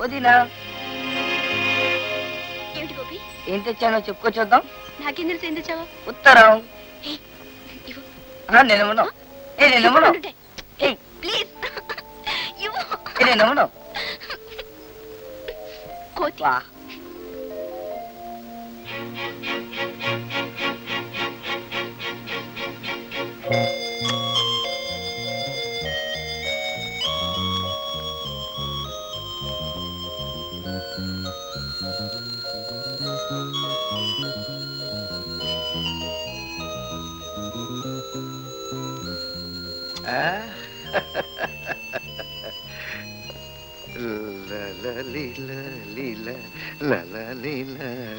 పుదీనా. ఏమిటి గోపి? ఏం తెచ్చానో చెప్పుకో చూద్దాం. నాకేం తెలుసు ఏం తెచ్చావో? ఉత్తరం. ఇవ్వు. నేనేమను నేనేమను ప్లీజ్ ఇవ్వు. నేనేమను కోతి. వా la la li la li la la la li la